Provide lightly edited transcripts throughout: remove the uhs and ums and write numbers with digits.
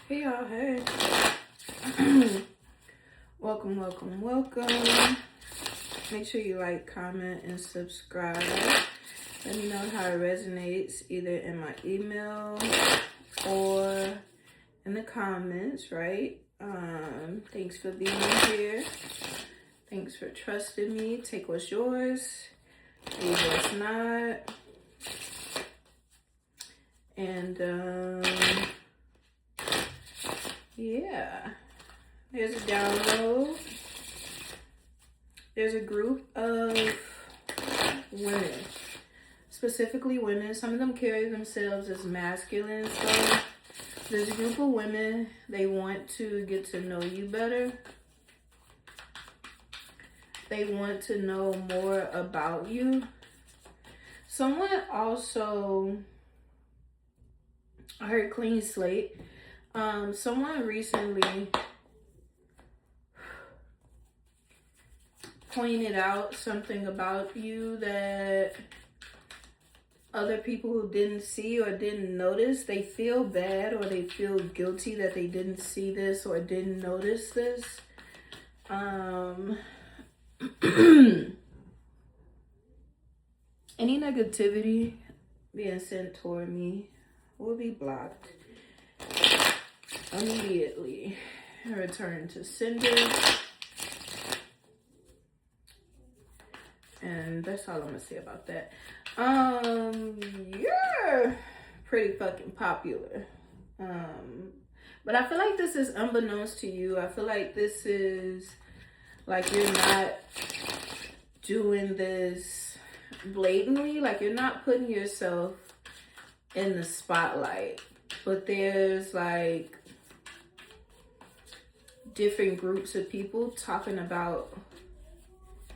Hey y'all, hey. welcome. Make sure you like, comment, and subscribe. Let me know how it resonates either in my email or in the comments, right? Thanks for being here. Thanks for trusting me. Take what's yours, leave what's not. And yeah, there's a download. There's a group of women, specifically women. Some of them carry themselves as masculine. So there's a group of women, they want to get to know you better. They want to know more about you. Someone also, I heard clean slate. Someone recently pointed out something about you that other people who didn't see or didn't notice, they feel bad or they feel guilty that they didn't see this or didn't notice this. Any negativity being sent toward me will be blocked immediately. Return to sender. And that's all I'm gonna say about that. You're pretty fucking popular. But I feel like this is unbeknownst to you. I feel like this is like you're not doing this blatantly. Like you're not putting yourself in the spotlight. But there's like different groups of people talking about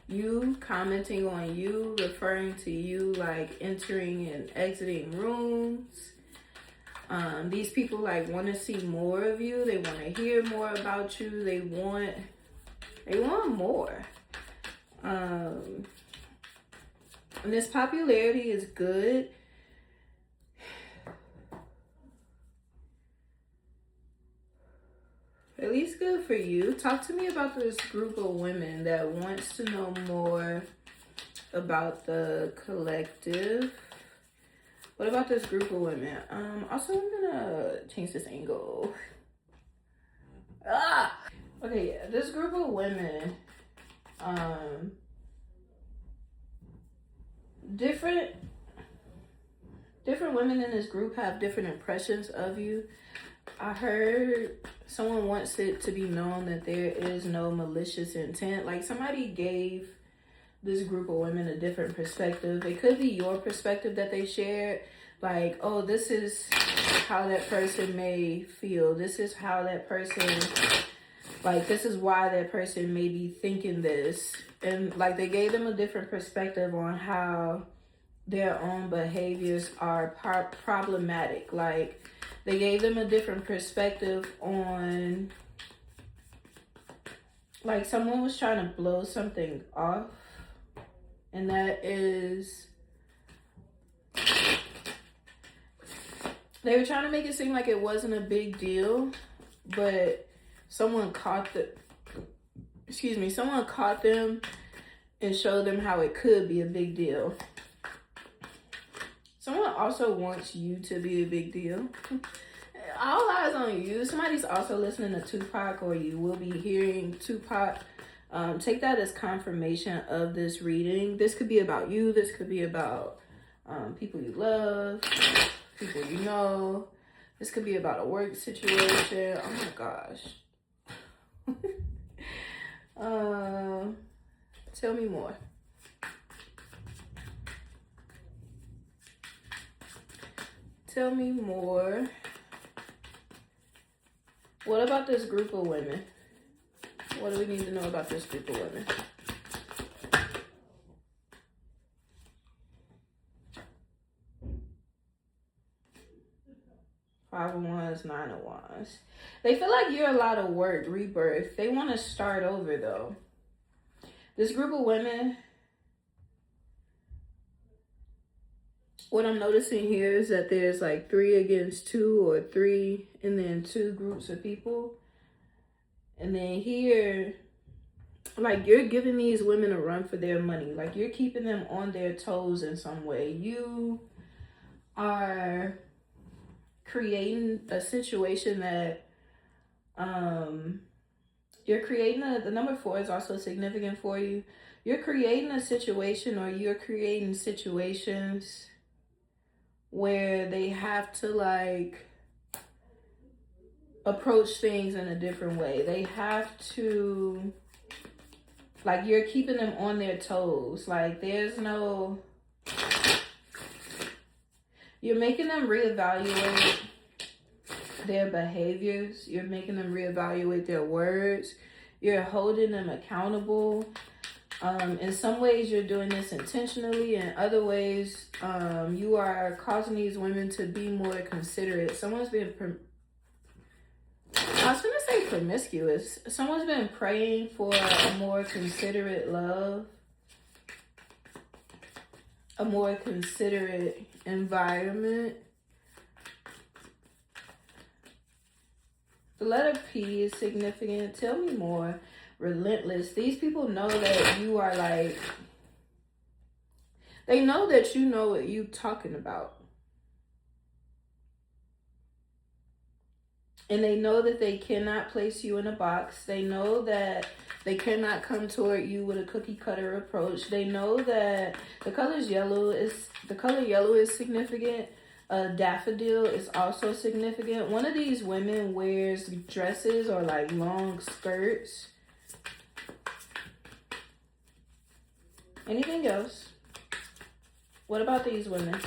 you, commenting on you, referring to you, like entering and exiting rooms. These people like want to see more of you. They want to hear more about you. They want more. And this popularity is good. At least good for you. Talk to me about this group of women that wants to know more about the collective. What about this group of women? Also, I'm gonna change this angle. Okay, yeah, this group of women, different women in this group have different impressions of you. I heard someone wants it to be known that there is no malicious intent. Like somebody gave this group of women a different perspective. It could be your perspective that they shared. Like, oh, this is how that person may feel. This is how that person, like, this is why that person may be thinking this. And like they gave them a different perspective on how their own behaviors are problematic. Like, they gave them a different perspective on, like, someone was trying to blow something off. And that is, they were trying to make it seem like it wasn't a big deal. But someone caught them and showed them how it could be a big deal. Someone also wants you to be a big deal. All eyes on you. Somebody's also listening to Tupac, or you will be hearing Tupac. Take that as confirmation of this reading. This could be about you. This could be about people you love, people you know. This could be about a work situation. Oh my gosh. Tell me more. Tell me more. What about this group of women? What do we need to know about this group of women? 5 of Wands, 9 of Wands. They feel like you're a lot of work, rebirth. They want to start over though. This group of women, what I'm noticing here is that there's like 3 against 2, or 3 and then 2 groups of people. And then here, like, you're giving these women a run for their money. Like, you're keeping them on their toes in some way. You are creating a situation that, you're creating the number 4 is also significant for you. You're creating a situation, or you're creating situations where they have to, like, approach things in a different way. They have to, like, you're keeping them on their toes. Like, there's no, you're making them reevaluate their behaviors. You're making them reevaluate their words. You're holding them accountable. In some ways, you're doing this intentionally. In other ways, you are causing these women to be more considerate. Someone's been, I was going to say promiscuous. Someone's been praying for a more considerate love, a more considerate environment. The letter P is significant. Tell me more. Relentless. These people know that you are, like, they know that you know what you're talking about. And they know that they cannot place you in a box. They know that they cannot come toward you with a cookie cutter approach. They know that the color yellow is significant. Daffodil is also significant. One of these women wears dresses or, like, long skirts. Anything else? What about these women?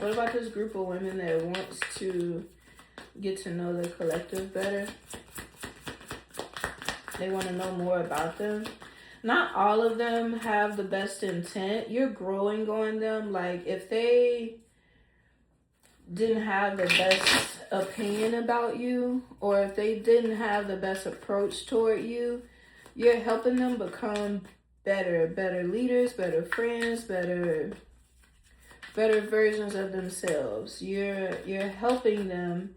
What about this group of women that wants to get to know the collective better? They want to know more about them. Not all of them have the best intent. You're growing on them. Like, if they didn't have the best opinion about you, or if they didn't have the best approach toward you, you're helping them become better leaders, better friends, better versions of themselves. You're helping them.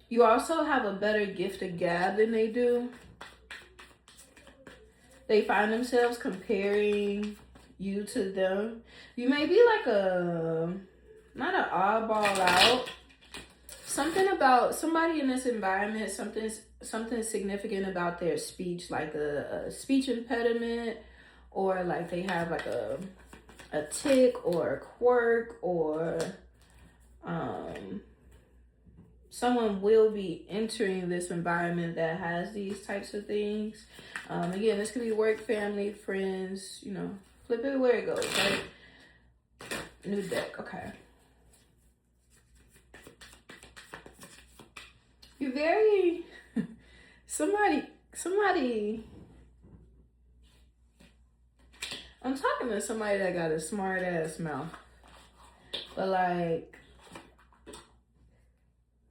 You also have a better gift of gab than they do. They find themselves comparing you to them. You may be like not an oddball out. Something about somebody in this environment, something significant about their speech, like a speech impediment, or like they have like a tick or a quirk, or someone will be entering this environment that has these types of things. Again, this could be work, family, friends, you know, flip it where it goes, right? New deck, okay. You're very, somebody, I'm talking to somebody that got a smart ass mouth, but like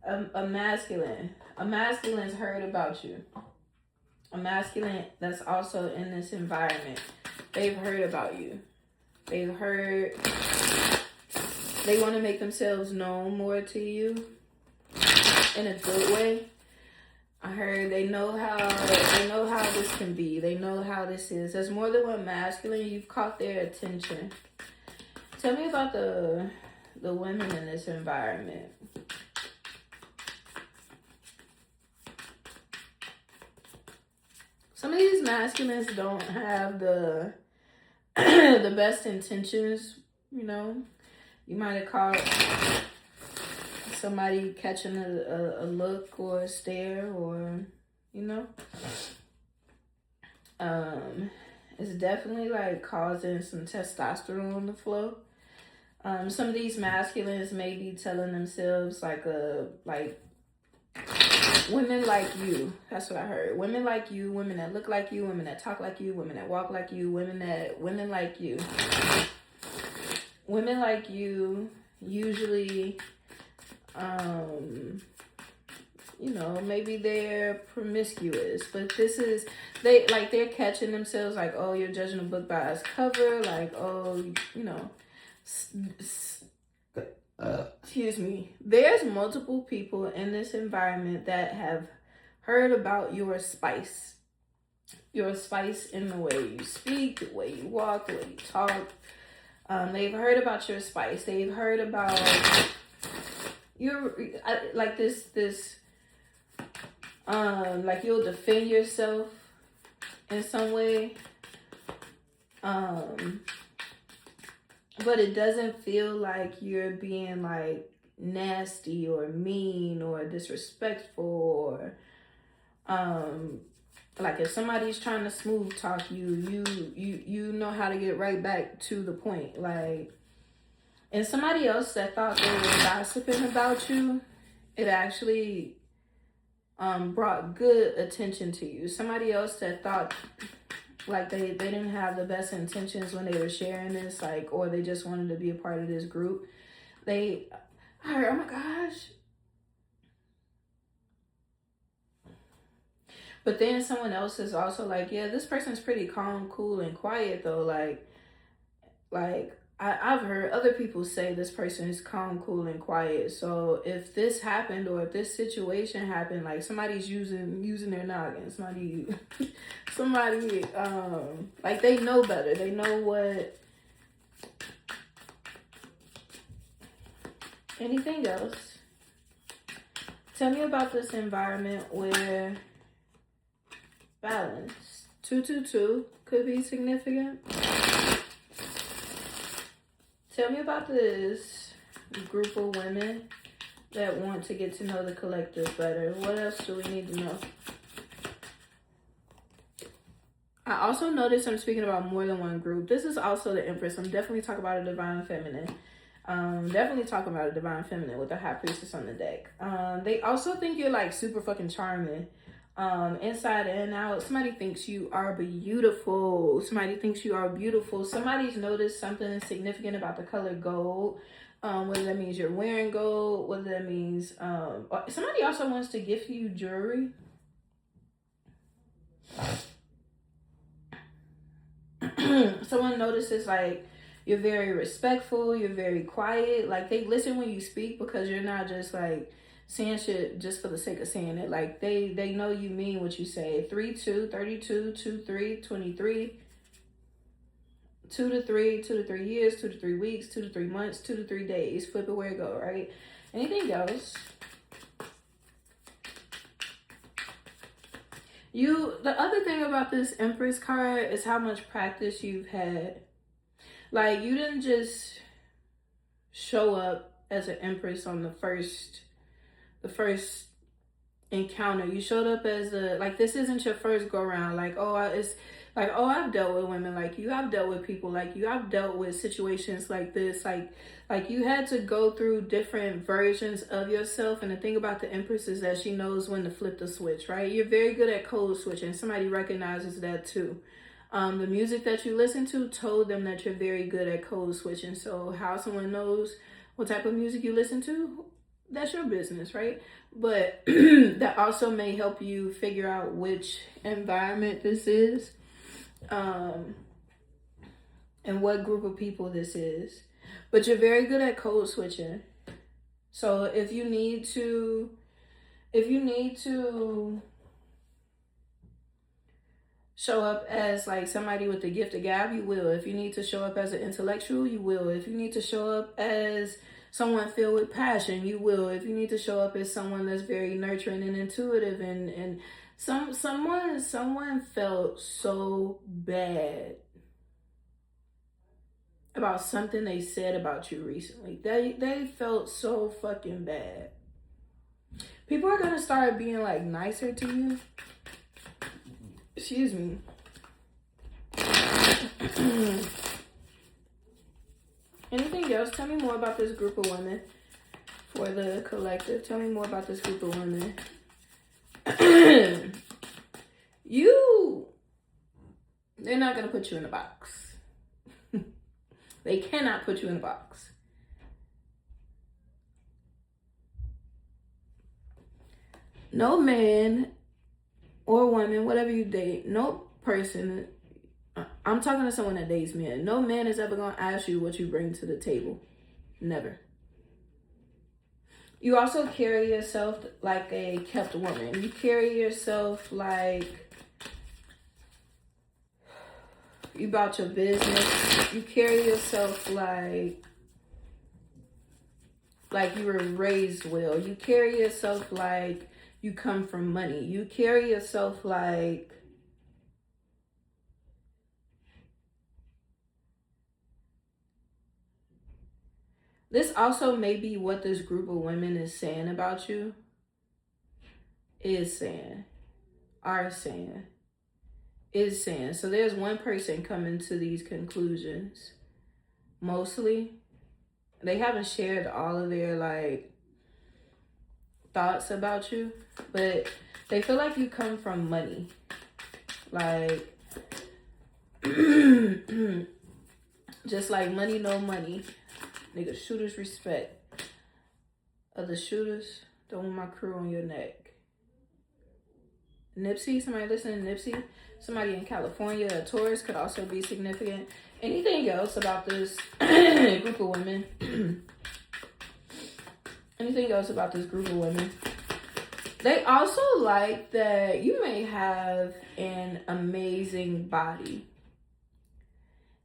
a masculine's heard about you. A masculine that's also in this environment, they've heard about you. They want to make themselves known more to you in a good way. I heard they know how this can be. They know how this is. There's more than one masculine. You've caught their attention. Tell me about the women in this environment. Some of these masculines don't have the the best intentions, you know. You might have caught somebody catching a look or a stare, or, you know. It's definitely like causing some testosterone to flow. Some of these masculines may be telling themselves like women like you. That's what I heard. Women like you, women that look like you, women that talk like you, women that walk like you, women like you. Women like you usually you know, maybe they're promiscuous, but this is, they're catching themselves like, oh, you're judging a book by its cover, like, oh, you know, excuse me. There's multiple people in this environment that have heard about your spice in the way you speak, the way you walk, the way you talk. They've heard about your spice. They've heard about your, like this, like you'll defend yourself in some way. But it doesn't feel like you're being like nasty or mean or disrespectful or, like if somebody's trying to smooth talk you know how to get right back to the point. Like, and somebody else that thought they were gossiping about you, it actually brought good attention to you. Somebody else that thought like they didn't have the best intentions when they were sharing this, like, or they just wanted to be a part of this group. I heard, oh my gosh. But then someone else is also like, yeah, this person's pretty calm, cool, and quiet though. Like I've heard other people say this person is calm, cool, and quiet. So if this happened or if this situation happened, like somebody's using their noggin, somebody like they know better. They know what. Anything else? Tell me about this environment where balance 222 could be significant. Tell me about this group of women that want to get to know the collective better. What else do we need to know? I also noticed I'm speaking about more than one group. This is also the Empress. I'm definitely talking about a divine feminine. Definitely talking about a divine feminine with the High Priestess on the deck. They also think you're like super fucking charming. Inside and out. Somebody thinks you are beautiful. Somebody thinks you are beautiful. Somebody's noticed something significant about the color gold. Whether that means you're wearing gold, whether that means somebody also wants to gift you jewelry. Someone notices like you're very respectful, you're very quiet, like they listen when you speak because you're not just like saying shit just for the sake of saying it. Like they know you mean what you say. 3-2, 32, 2-3, 23, 2 to 3, 2 to 3 years, 2 to 3 weeks, 2 to 3 months, 2 to 3 days. Flip it where it go, right? Anything else? The other thing about this Empress card is how much practice you've had. Like you didn't just show up as an Empress on the first encounter. You showed up as like this isn't your first go around. Like I've dealt with women like you. I've dealt with people like you. I've dealt with situations like this. Like you had to go through different versions of yourself. And the thing about the Empress is that she knows when to flip the switch, right? You're very good at code switching. Somebody recognizes that too. The music that you listen to told them that you're very good at code switching. So how someone knows what type of music you listen to, that's your business, right? But that also may help you figure out which environment this is, and what group of people this is. But you're very good at code switching. So if you need to show up as like somebody with the gift of gab, you will. If you need to show up as an intellectual, you will. If you need to show up as someone filled with passion, you will. If you need to show up as someone that's very nurturing and intuitive, and someone felt so bad about something they said about you recently. They felt so fucking bad. People are gonna start being like nicer to you. Excuse me. Anything else? Tell me more about this group of women for the collective. Tell me more about this group of women. They're not going to put you in a box. They cannot put you in a box. no man or woman, whatever you date, no person, I'm talking to someone that dates men, no man is ever going to ask you what you bring to the table. Never. You also carry yourself like a kept woman. You carry yourself like you about your business. You carry yourself like you were raised well. You carry yourself like you come from money. You carry yourself like this also may be what this group of women is saying about you. Is saying. Are saying. Is saying. So there's one person coming to these conclusions. Mostly. They haven't shared all of their like thoughts about you, but they feel like you come from money. Like just like money, no money. Nigga, shooters respect. Other shooters, don't want my crew on your neck. Nipsey, somebody listening to Nipsey. Somebody in California, a tourist could also be significant. Anything else about this group of women? Anything else about this group of women? They also like that you may have an amazing body.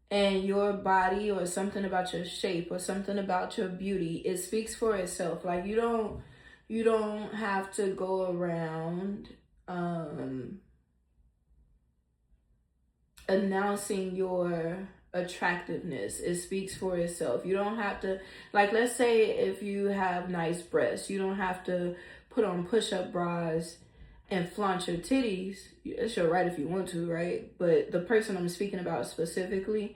And your body or something about your shape or something about your beauty, it speaks for itself. Like you don't have to go around announcing your attractiveness. It speaks for itself. You don't have to, like, let's say if you have nice breasts, you don't have to put on push-up bras and flaunt your titties. It's your right if you want to, right? But the person I'm speaking about specifically,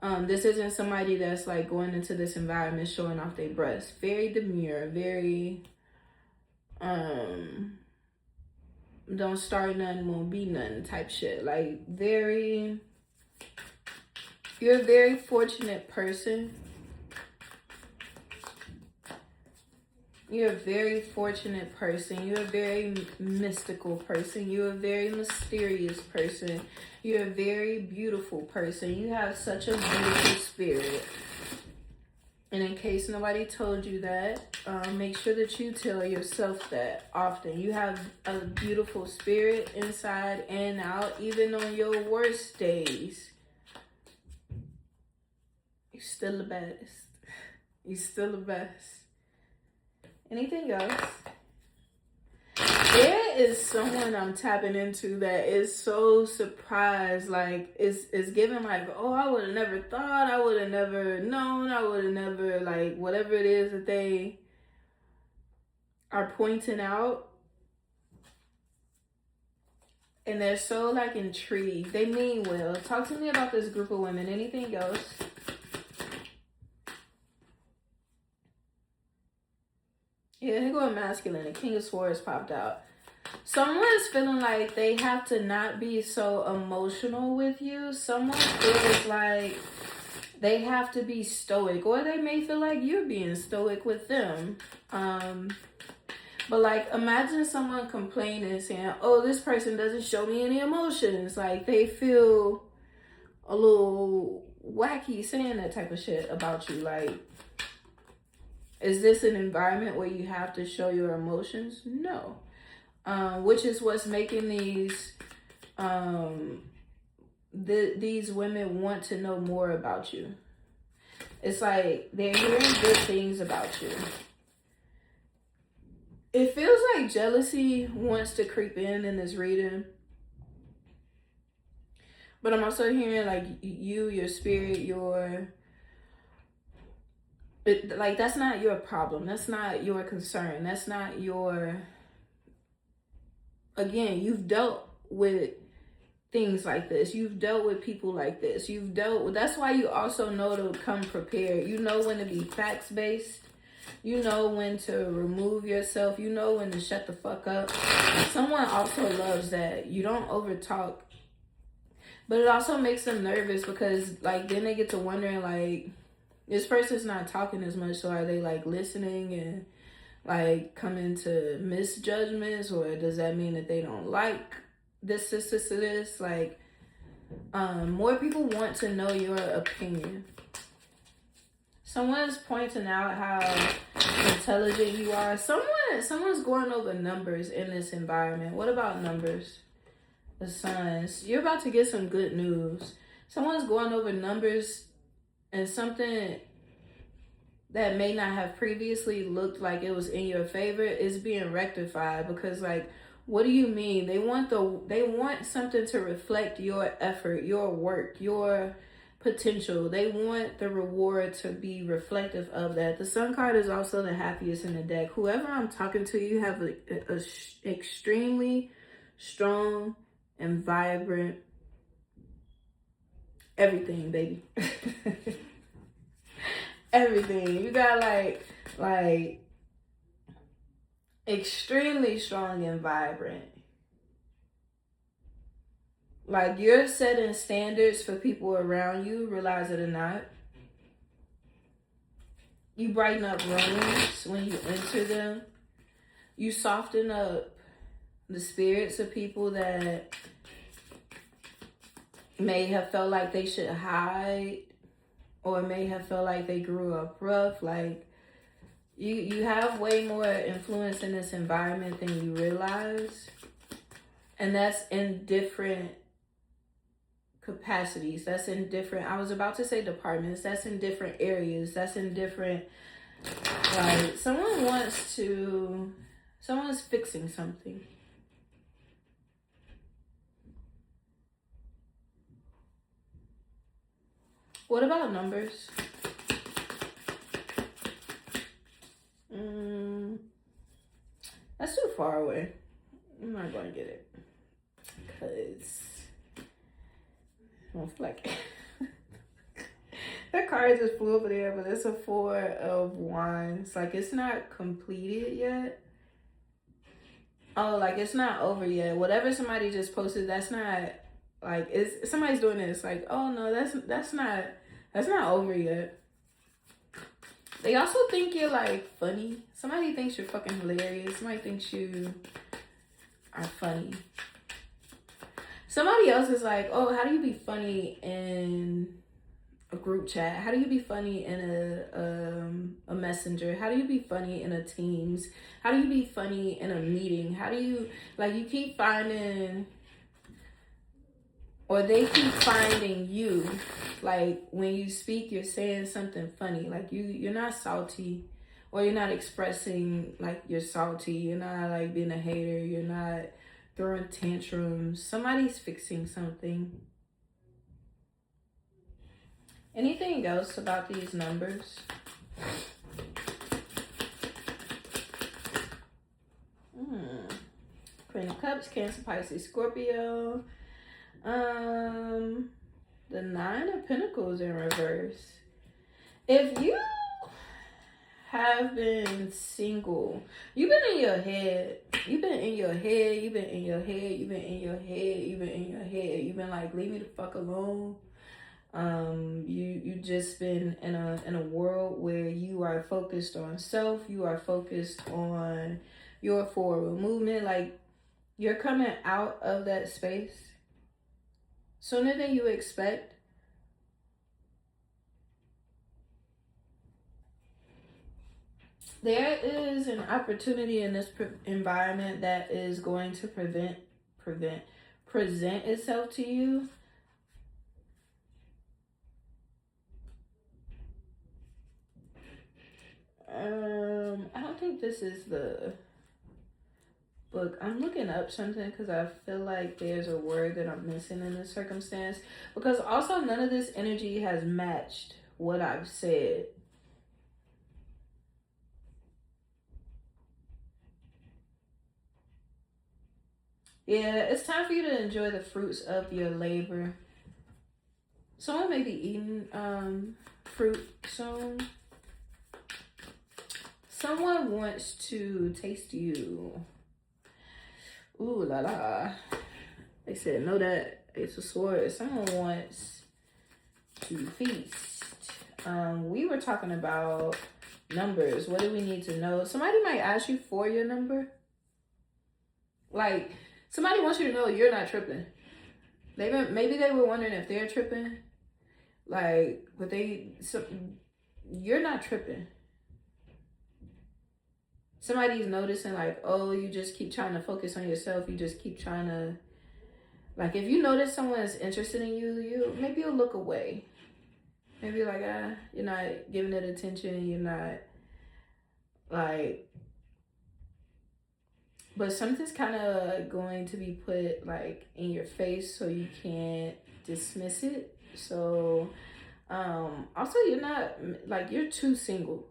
this isn't somebody that's like going into this environment showing off their breasts. Very demure, very don't start nothing, won't be nothing type shit. Like you're a very fortunate person. You're a very fortunate person. You're a very mystical person. You're a very mysterious person. You're a very beautiful person. You have such a beautiful spirit. And in case nobody told you that, make sure that you tell yourself that often. You have a beautiful spirit inside and out, even on your worst days. You're still the best. You're still the best. Anything else? There is someone I'm tapping into that is so surprised. Like, it's giving like, oh, I would have never thought. I would have never known. I would have never, like, whatever it is that they are pointing out. And they're so, like, intrigued. They mean well. Talk to me about this group of women. Anything else? Yeah, here go a masculine. The King of Swords popped out. Someone's feeling like they have to not be so emotional with you. Someone feels like they have to be stoic. Or they may feel like you're being stoic with them. But like, imagine someone complaining, saying, oh, this person doesn't show me any emotions. Like, they feel a little wacky saying that type of shit about you. Like, is this an environment where you have to show your emotions? No. Which is what's making these women want to know more about you. It's like they're hearing good things about you. It feels like jealousy wants to creep in this reading. But I'm also hearing like your spirit, like, that's not your problem. That's not your concern. That's not your... Again, you've dealt with things like this. You've dealt with people like this. You've dealt with... That's why you also know to come prepared. You know when to be facts-based. You know when to remove yourself. You know when to shut the fuck up. Someone also loves that. You don't overtalk. But it also makes them nervous because, like, then they get to wondering, like... This person's not talking as much, so are they, like, listening? And, like come into misjudgments, or does that mean that they don't like this? Like, more people want to know your opinion. Someone's pointing out how intelligent you are. Someone's going over numbers in this environment. What about numbers? The Suns. You're about to get some good news. Someone's going over numbers, and something that may not have previously looked like it was in your favor is being rectified. Because, like, what do you mean? They want something to reflect your effort, your work, your potential. They want the reward to be reflective of that. The Sun card is also the happiest in the deck. Whoever I'm talking to, you have a extremely strong and vibrant everything, baby. Everything. You got like extremely strong and vibrant. Like, you're setting standards for people around you, realize it or not. You brighten up rooms when you enter them. You soften up the spirits of people that may have felt like they should hide, or may have felt like they grew up rough. Like, you have way more influence in this environment than you realize. And that's in different capacities. That's in different, I was about to say departments. That's in different areas. That's in different, like, someone's fixing something. What about numbers? That's too far away. I'm not going to get it. Because I don't feel like it. That card just flew over there, but it's a 4 of Wands. Like, it's not completed yet. Oh, like, it's not over yet. Whatever somebody just posted, that's not, like, it's somebody's doing this. Like, oh no, that's not over yet. They also think you're, like, funny. Somebody thinks you're fucking hilarious. Somebody thinks you are funny. Somebody else is like, oh, how do you be funny in a group chat? How do you be funny in a messenger? How do you be funny in a Teams? How do you be funny in a meeting? How do you, like, you keep finding, or they keep finding you, like, when you speak, you're saying something funny. Like, you're not salty, or you're not expressing like you're salty. You're not, like, being a hater. You're not throwing tantrums. Somebody's fixing something. Anything else about these numbers? Queen of Cups, Cancer, Pisces, Scorpio. The 9 of Pentacles in reverse. If you have been single, you've been in your head. You've been in your head. You've been in your head. You've been in your head. You've been in your head. You've been like, leave me the fuck alone. You just been in a world where you are focused on self. You are focused on your forward movement. Like, you're coming out of that space sooner than you expect. There is an opportunity in this environment that is going to present itself to you. I don't think this is the book. I'm looking up something because I feel like there's a word that I'm missing in this circumstance. Because also none of this energy has matched what I've said. Yeah, it's time for you to enjoy the fruits of your labor. Someone may be eating fruit soon. Someone wants to taste you. Ooh la la. They said no, that Ace of Swords. Someone wants to feast. We were talking about Numbers. What do we need to know? Somebody might ask you for your number. Like, somebody wants you to know you're not tripping. Maybe they were wondering if they're tripping. Like, but you're not tripping. Somebody's noticing, like, oh, you just keep trying to focus on yourself. You just keep trying to, like, if you notice someone is interested in you, maybe you'll look away. Maybe like, you're not giving it attention. You're not, like, but something's kind of going to be put, like, in your face so you can't dismiss it. So, also, you're not, like, you're too single.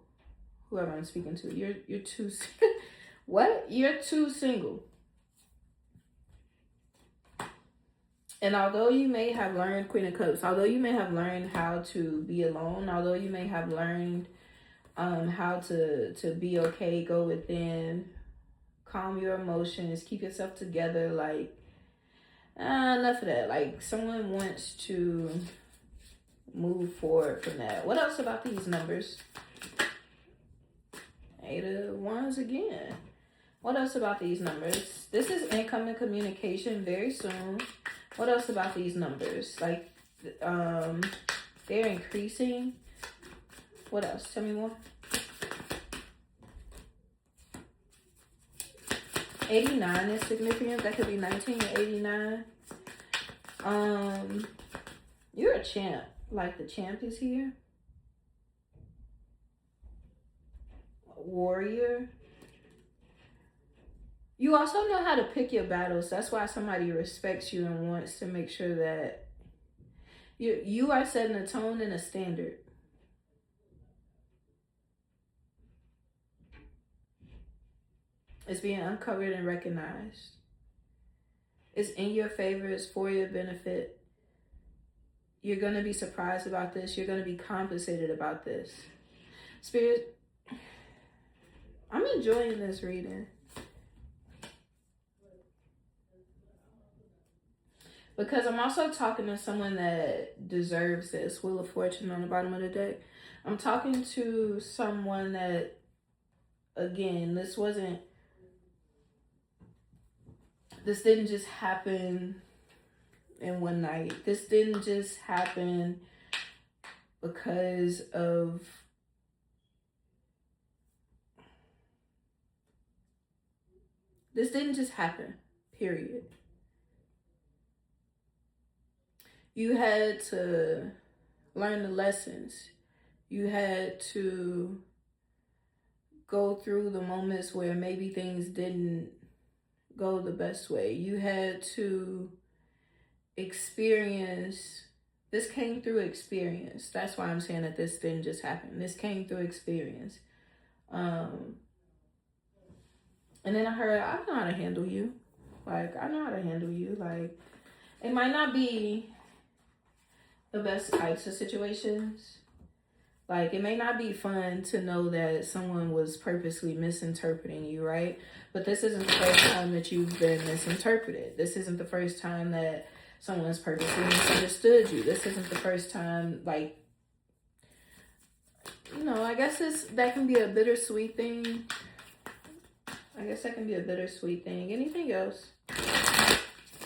Whoever I'm speaking to, you're too, what? You're too single. And although you may have learned, Queen of Cups, although you may have learned how to be alone, although you may have learned how to be okay, go within, calm your emotions, keep yourself together, like, enough of that. Like, someone wants to move forward from that. What else about these numbers? 8 of Wands again. What else about these numbers? This is incoming communication very soon. What else about these numbers? Like, they're increasing. What else? Tell me more. 89 is significant. That could be 19 or 89. You're a champ. Like, the champ is here. Warrior. You also know how to pick your battles. That's why somebody respects you and wants to make sure that you are setting a tone and a standard. It's being uncovered and recognized. It's in your favor. It's for your benefit. You're going to be surprised about this. You're going to be compensated about this. Spirit, I'm enjoying this reading. Because I'm also talking to someone that deserves this. Wheel of Fortune on the bottom of the deck. I'm talking to someone that, again, this didn't just happen in one night. This didn't just happen because of this didn't just happen, period. You had to learn the lessons. You had to go through the moments where maybe things didn't go the best way. You had to experience. This came through experience. That's why I'm saying that this didn't just happen. This came through experience. And then I heard, I know how to handle you. Like, I know how to handle you. Like, it might not be the best types of situations. Like, it may not be fun to know that someone was purposely misinterpreting you, right? But this isn't the first time that you've been misinterpreted. This isn't the first time that someone's purposely misunderstood you. This isn't the first time, like, you know, I guess that can be a bittersweet thing. Anything else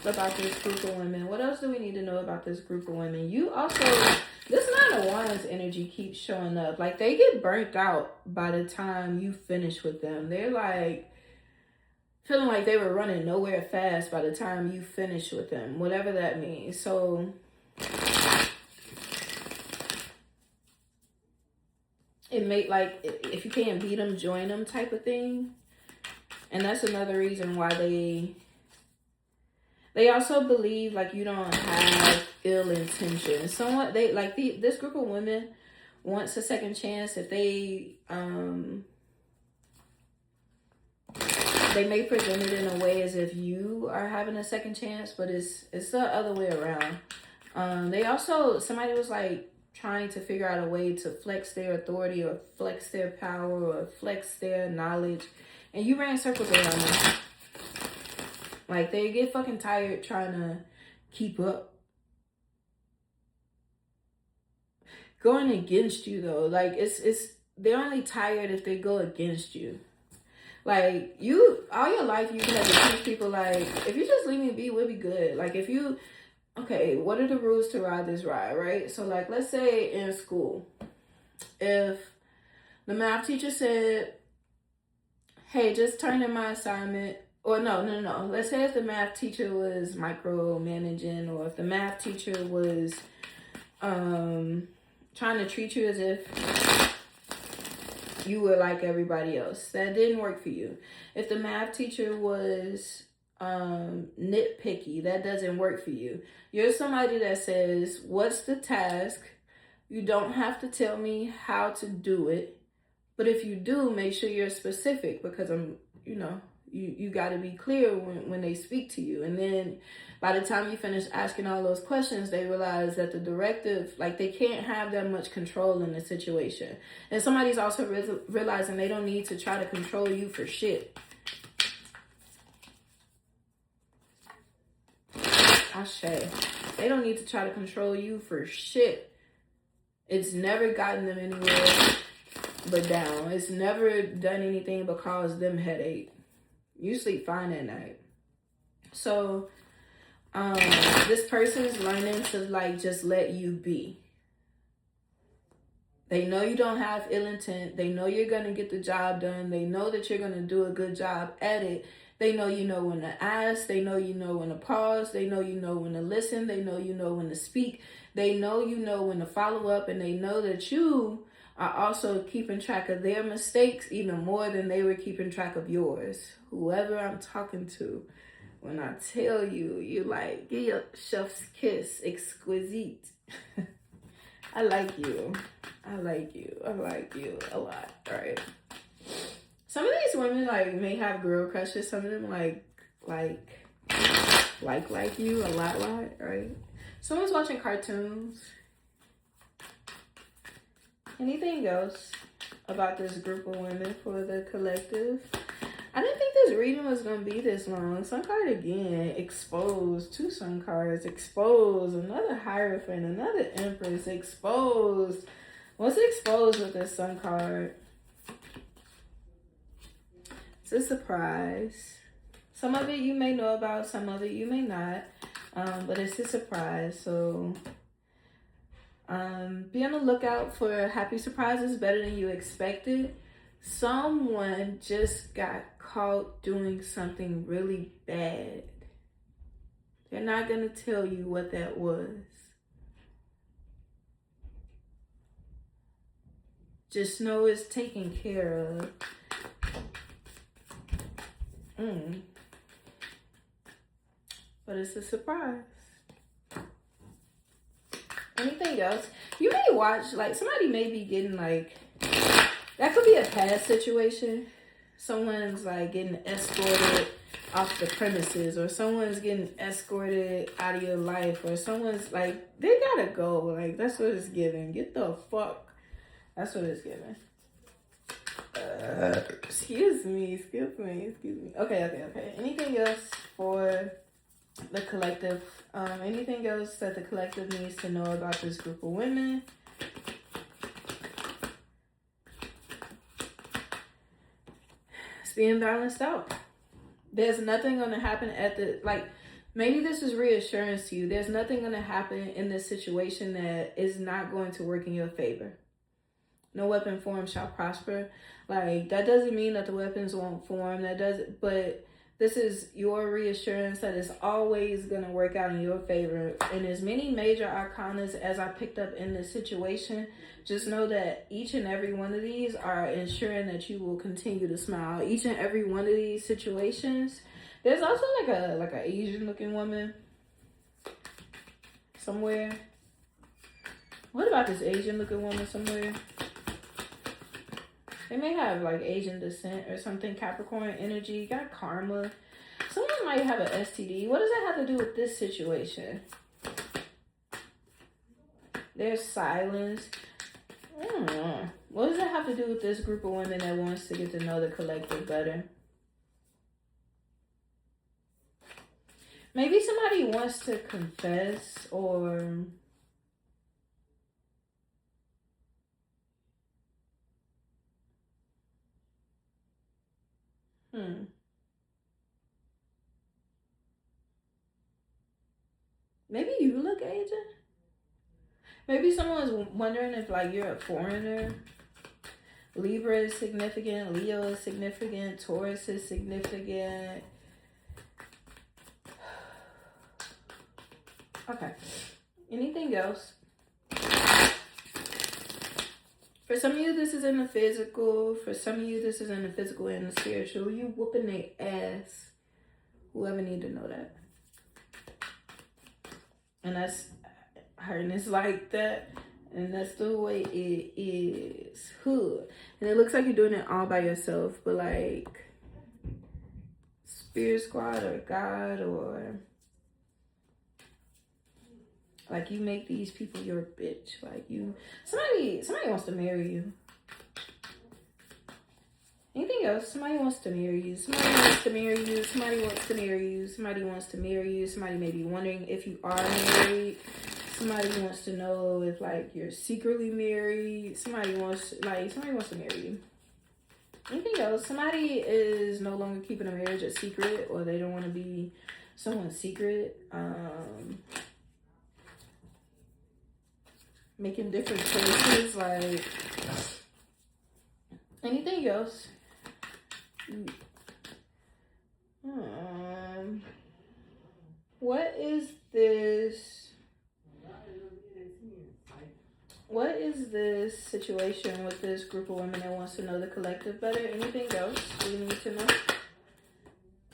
about this group of women? What else do we need to know about this group of women? You also, this 9 of Wands energy keeps showing up. Like, they get burnt out by the time you finish with them. They're like feeling like they were running nowhere fast by the time you finish with them, whatever that means. So it may, like, if you can't beat them, join them type of thing. And that's another reason why they also believe, like, you don't have ill intentions. Somewhat, they, like, this group of women wants a second chance. If they may present it in a way as if you are having a second chance, but it's the other way around. They also, somebody was, like, trying to figure out a way to flex their authority or flex their power or flex their knowledge. And you ran circles around them. Like, they get fucking tired trying to keep up. Going against you, though. Like, it's they're only tired if they go against you. Like, all your life, you have to teach people, like, if you just leave me be, we'll be good. Like, if you, okay, what are the rules to ride this ride, right? So, like, let's say in school, if the math teacher said, hey, just turn in my assignment, or no. Let's say if the math teacher was micromanaging, or if the math teacher was trying to treat you as if you were like everybody else. That didn't work for you. If the math teacher was nitpicky, that doesn't work for you. You're somebody that says, what's the task? You don't have to tell me how to do it. But if you do, make sure you're specific, because you got to be clear when they speak to you. And then by the time you finish asking all those questions, they realize that the directive, like, they can't have that much control in the situation. And somebody's also realizing they don't need to try to control you for shit. Ashe. They don't need to try to control you for shit. It's never gotten them anywhere but down. It's never done anything but cause them headache. You sleep fine at night. So this person's learning to, like, just let you be. They know you don't have ill intent. They know you're going to get the job done. They know that you're going to do a good job at it. They know you know when to ask. They know you know when to pause. They know you know when to listen. They know you know when to speak. They know you know when to follow up. And they know that you are also keeping track of their mistakes even more than they were keeping track of yours. Whoever I'm talking to, when I tell you, you like, give your chef's kiss, exquisite. I like you. I like you. I like you a lot, right? Some of these women, like, may have girl crushes. Some of them, like you a lot, right? Someone's watching cartoons. Anything else about this group of women for the collective? I didn't think this reading was going to be this long. Sun card again, exposed. Two sun cards, exposed. Another Hierophant, another Empress, exposed. What's exposed with this sun card? It's a surprise. Some of it you may know about, some of it you may not. But it's a surprise, so be on the lookout for happy surprises better than you expected. Someone just got caught doing something really bad. They're not going to tell you what that was. Just know it's taken care of. But it's a surprise. Anything else? You may watch, like, somebody may be getting, like, that could be a past situation. Someone's, like, getting escorted off the premises, or someone's getting escorted out of your life, or someone's, like, they gotta go. Like, that's what it's giving. Get the fuck. That's what it's giving. Excuse me. Okay. Anything else for the collective? Anything else that the collective needs to know about this group of women? It's being balanced out. There's nothing going to happen at the, like, maybe this is reassurance to you. There's nothing going to happen in this situation that is not going to work in your favor. No weapon formed shall prosper. Like, that doesn't mean that the weapons won't form. That doesn't, but this is your reassurance that it's always going to work out in your favor. And as many major arcanas as I picked up in this situation, just know that each and every one of these are ensuring that you will continue to smile. Each and every one of these situations. There's also like a Asian looking woman somewhere. What about this Asian looking woman somewhere? They may have like Asian descent or something. Capricorn energy. Got karma. Someone might have an STD. What does that have to do with this situation? There's silence. I don't know. What does that have to do with this group of women that wants to get to know the collective better? Maybe somebody wants to confess, or... Maybe you look Asian. Maybe someone's wondering if like you're a foreigner. Libra is significant. Leo is significant. Taurus is significant. Okay. Anything else? For some of you, this is in the physical. For some of you, this is in the physical and the spiritual. You whooping their ass. Whoever need to know that. And that's her, and it's like that. And that's the way it is. Hood. And it looks like you're doing it all by yourself. But like Spirit Squad or God or like you make these people your bitch. Like you somebody wants to marry you. Anything else? Somebody wants to marry you. Somebody wants to marry you. Somebody wants to marry you. Somebody wants to marry you. Somebody may be wondering if you are married. Somebody wants to know if like you're secretly married. Somebody wants to marry you. Anything else? Somebody is no longer keeping a marriage a secret, or they don't want to be someone's secret. Making different choices. Like anything else? What is this? What is this situation with this group of women that wants to know the collective better? Anything else we need to know?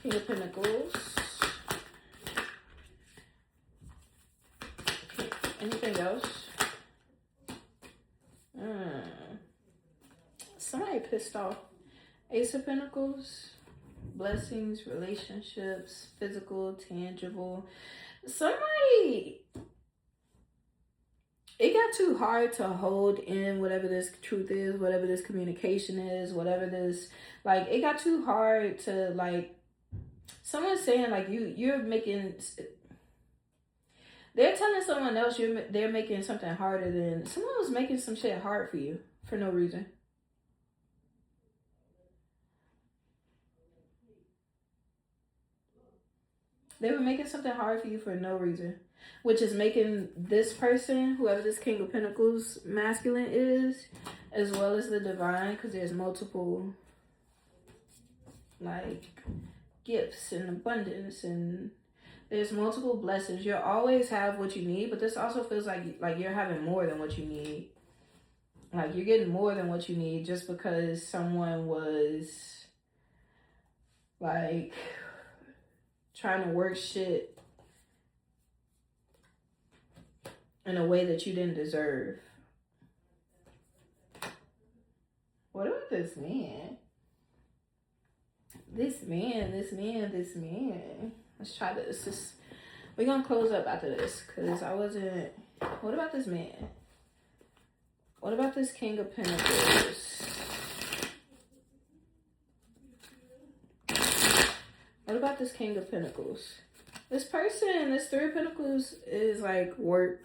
King of Pentacles. Anything else? Somebody pissed off. Ace of Pentacles. Blessings, relationships, physical, tangible. Somebody... It got too hard to hold in whatever this truth is, whatever this communication is, whatever this, like, it got too hard to, like, someone's saying, like, you're making, they're telling someone else they're making something harder than, someone was making some shit hard for you for no reason. They were making something hard for you for no reason. Which is making this person, whoever this King of Pentacles masculine is, as well as the divine, because there's multiple, like, gifts and abundance, and there's multiple blessings. You'll always have what you need, but this also feels like you're having more than what you need. Like, you're getting more than what you need just because someone was, like, trying to work shit in a way that you didn't deserve. What about this man? This man. Let's try this. We're gonna close up after this because I wasn't. What about this man? What about this King of Pentacles? What about this King of Pentacles? This person, this Three of Pentacles is like work.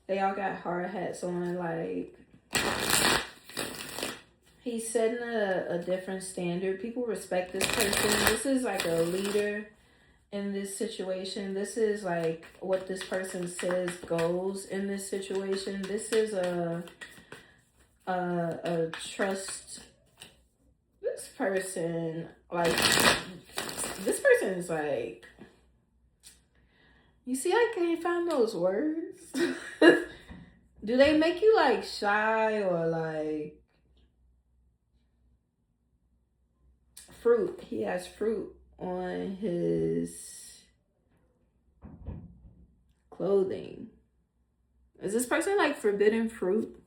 They all got hard hats on, like he's setting a different standard. People respect this person. This is like a leader in this situation. This is like what this person says goes in this situation. This is a trust. This person, like, this person is like, you see, I can't find those words. Do they make you like shy or like fruit? He has fruit on his clothing. Is this person like forbidden fruit?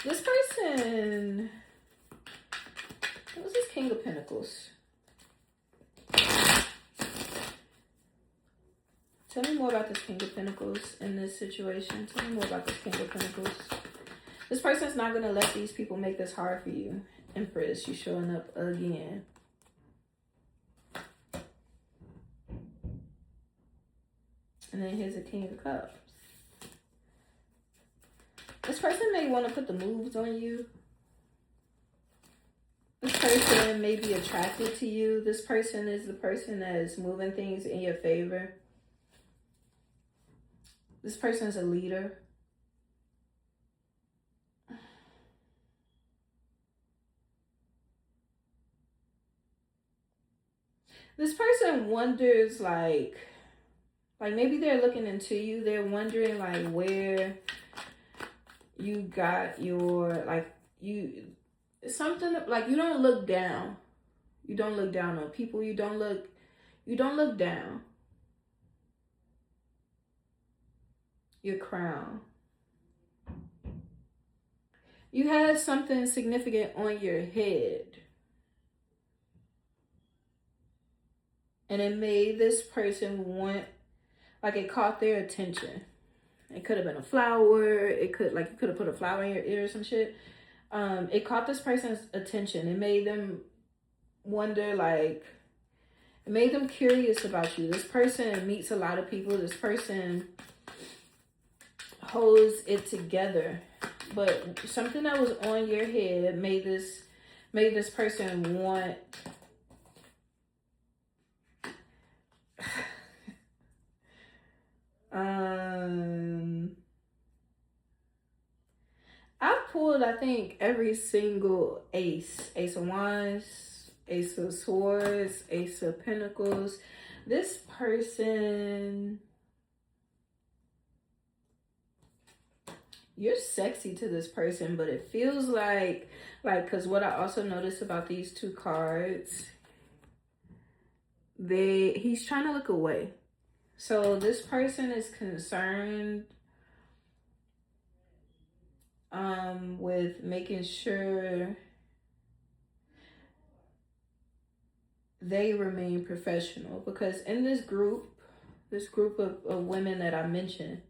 This person, what's this King of Pentacles? Tell me more about this King of Pentacles in this situation. Tell me more about this King of Pentacles. This person's not going to let these people make this hard for you. Empress, you showing up again. And then here's the King of Cups. This person may want to put the moves on you. This person may be attracted to you. This person is the person that is moving things in your favor. This person is a leader. This person wonders, like maybe they're looking into you. They're wondering, like, where you got your, like, something, like, you don't look down. You don't look down on people. You don't look down. Your crown. You had something significant on your head. And it made this person want, like, it caught their attention. It could have been a flower. It could, like, you could have put a flower in your ear or some shit. It caught this person's attention. It made them wonder, like, it made them curious about you. This person meets a lot of people. This person holds it together. But something that was on your head made this person want I pulled, I think, every single ace. Ace of Wands, Ace of Swords, Ace of Pentacles. This person, you're sexy to this person, but it feels like, because what I also noticed about these two cards, he's trying to look away. So this person is concerned with making sure they remain professional, because in this group of women that I mentioned,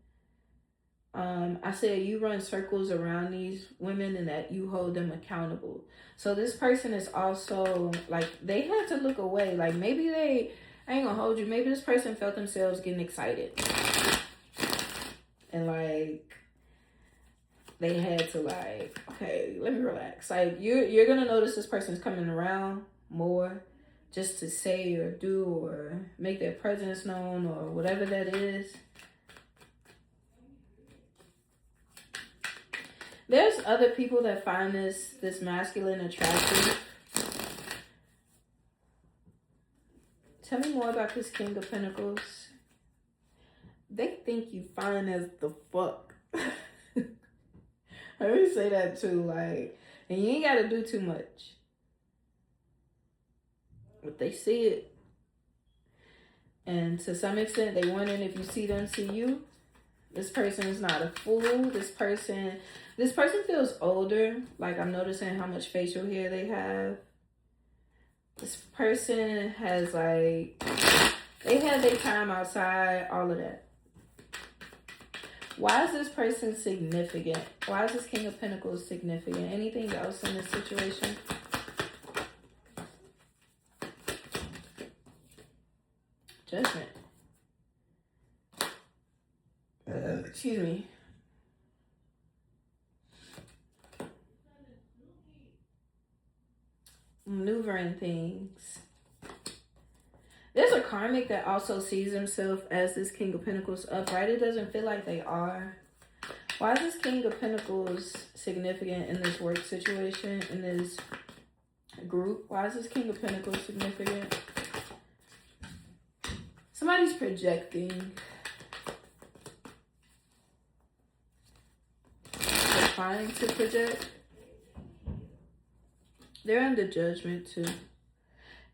I said you run circles around these women and that you hold them accountable. So this person is also, like, they had to look away. Like, maybe I ain't gonna hold you, maybe this person felt themselves getting excited. And, like, they had to, like, okay, let me relax. Like, you're gonna notice this person's coming around more just to say or do or make their presence known or whatever that is. There's other people that find this masculine attractive. Tell me more about this King of Pentacles. They think you fine as the fuck. I always say that too, like, and you ain't gotta do too much. But they see it. And to some extent, they wondering if you see them see you. This person is not a fool. This person feels older. Like, I'm noticing how much facial hair they have. This person has, like, they had their time outside, all of that. Why is this person significant? Why is this King of Pentacles significant? Anything else in this situation? Judgment. Excuse me. Maneuvering things. There's a karmic that also sees himself as this King of Pentacles upright. It doesn't feel like they are. Why is this King of Pentacles significant in this work situation, in this group? Why is this King of Pentacles significant? Somebody's projecting. They're trying to project. They're under judgment too.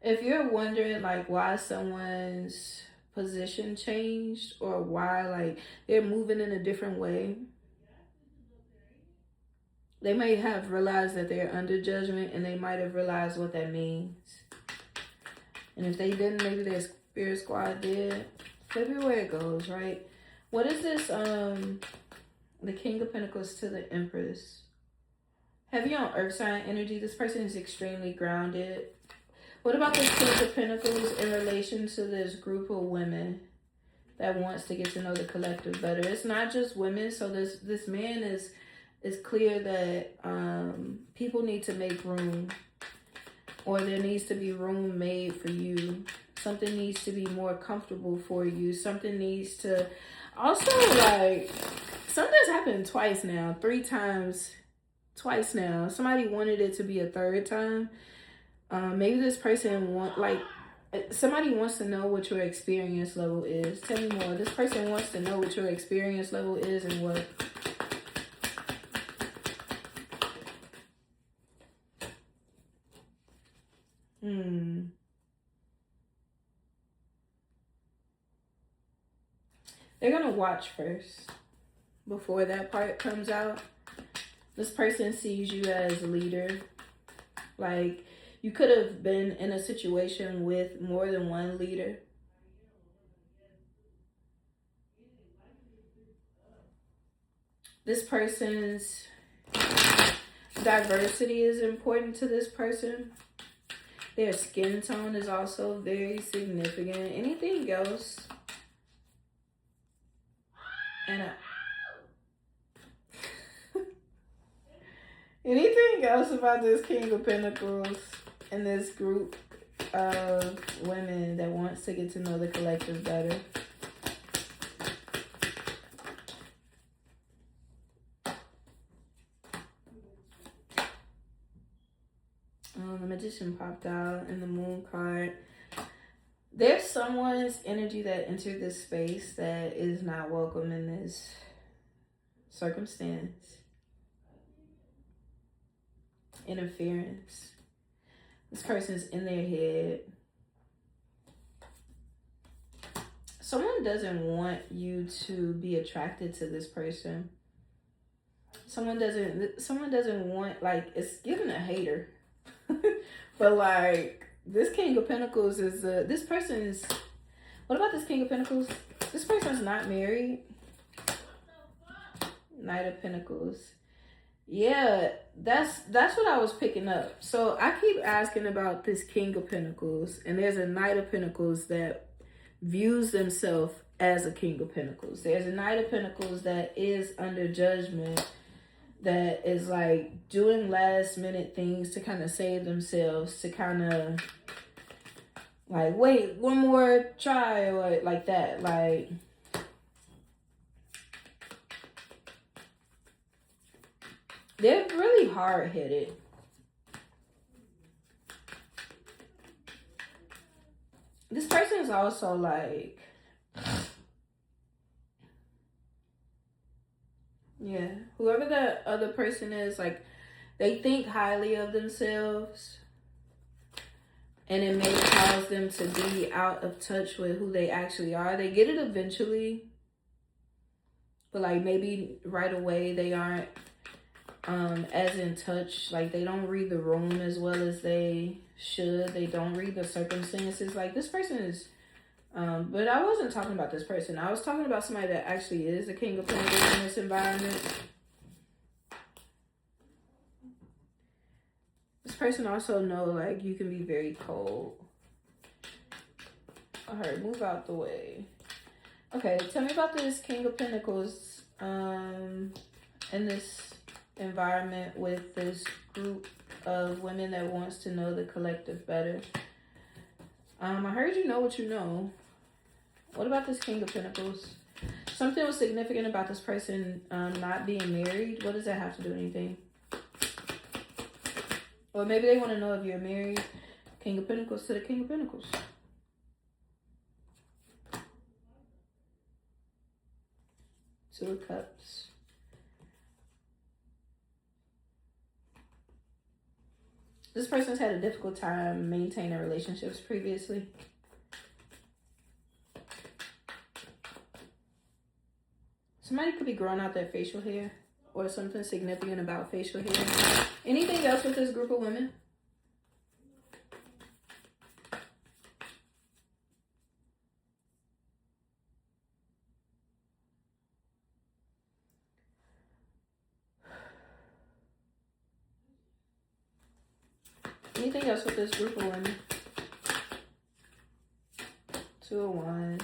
If you're wondering, like, why someone's position changed or why, like, they're moving in a different way, they may have realized that they're under judgment and they might have realized what that means. And if they didn't, maybe their spirit squad did. Everywhere it goes, right? What is this, the King of Pentacles to the Empress? Heavy on earth sign energy. This person is extremely grounded. What about this King of Pentacles in relation to this group of women that wants to get to know the collective better? It's not just women. So this man is clear that people need to make room. or there needs to be room made for you. Something needs to be more comfortable for you. Something needs to also, like, something's happened twice now, 3 times, twice now. Somebody wanted it to be a 3rd time. Maybe this person somebody wants to know what your experience level is. Tell me more. This person wants to know what your experience level is and what. They're going to watch first before that part comes out. This person sees you as a leader. Like, you could have been in a situation with more than one leader. This person's diversity is important to this person. Their skin tone is also very significant. Anything else? And anything else about this King of Pentacles and this group of women that wants to get to know the collective better? The Magician popped out in the Moon card. There's someone's energy that entered this space that is not welcome in this circumstance. Interference. This person's in their head. Someone doesn't want you to be attracted to this person. Someone doesn't want, like, it's giving a hater. But like, this King of Pentacles is this person's. What about this King of Pentacles? This person's not married. Knight of Pentacles. Yeah, that's what I was picking up. So I keep asking about this King of Pentacles, and there's a Knight of Pentacles that views themselves as a King of Pentacles. There's a Knight of Pentacles that is under judgment, that is like doing last minute things to kind of save themselves, to kind of like, wait, one more try, or like that. Like, they're really hard-headed. This person is also like, yeah, whoever the other person is, like, they think highly of themselves, and it may cause them to be out of touch with who they actually are. They get it eventually, but like maybe right away they aren't as in touch. Like, they don't read the room as well as they should. They don't read the circumstances. Like, this person is but I wasn't talking about this person. I was talking about somebody that actually is a King of Pentacles in this environment. This person also know, like, you can be very cold. Alright, move out the way. Okay, tell me about this King of Pentacles in this environment with this group of women that wants to know the collective better. I heard you know what you know. What about this King of Pentacles? Something was significant about this person not being married. What does that have to do with anything? Or maybe they want to know if you're married. King of Pentacles to the King of Pentacles. Two of Cups. This person's had a difficult time maintaining relationships previously. Somebody could be growing out their facial hair, or something significant about facial hair. Anything else with this group of women? Anything else with this group of women? Two of Wands.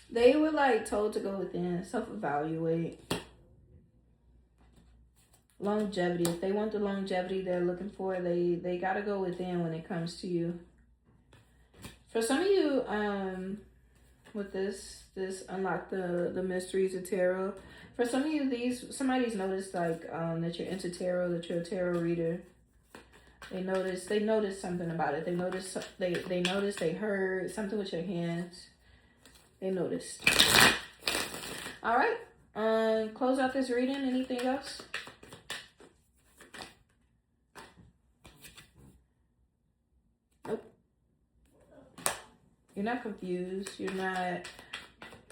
They were like told to go within, self-evaluate. Longevity. If they want the longevity they're looking for, they gotta go within when it comes to you. For some of you, with this unlock the mysteries of tarot. For some of you, somebody's noticed like that you're into tarot, that you're a tarot reader. They noticed something about it. They noticed, they heard something with your hands. They noticed. All right. Close out this reading. Anything else? Nope. You're not confused. You're not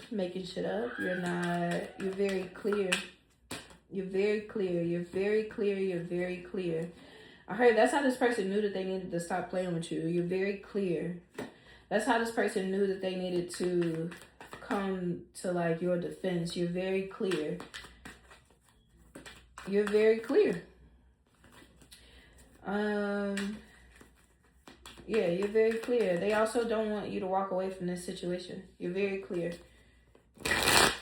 making shit up. You're very clear. You're very clear. You're very clear. You're very clear. I heard that's how this person knew that they needed to stop playing with you. You're very clear. That's how this person knew that they needed to come to like your defense. You're very clear. You're very clear. Yeah, you're very clear. They also don't want you to walk away from this situation. You're very clear.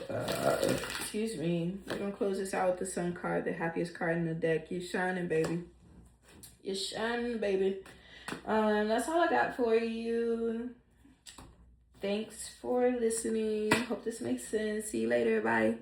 Excuse me. We're gonna close this out with the Sun card, the happiest card in the deck. You're shining, baby. You're shining, baby. That's all I got for you. Thanks for listening. Hope this makes sense. See you later. Bye.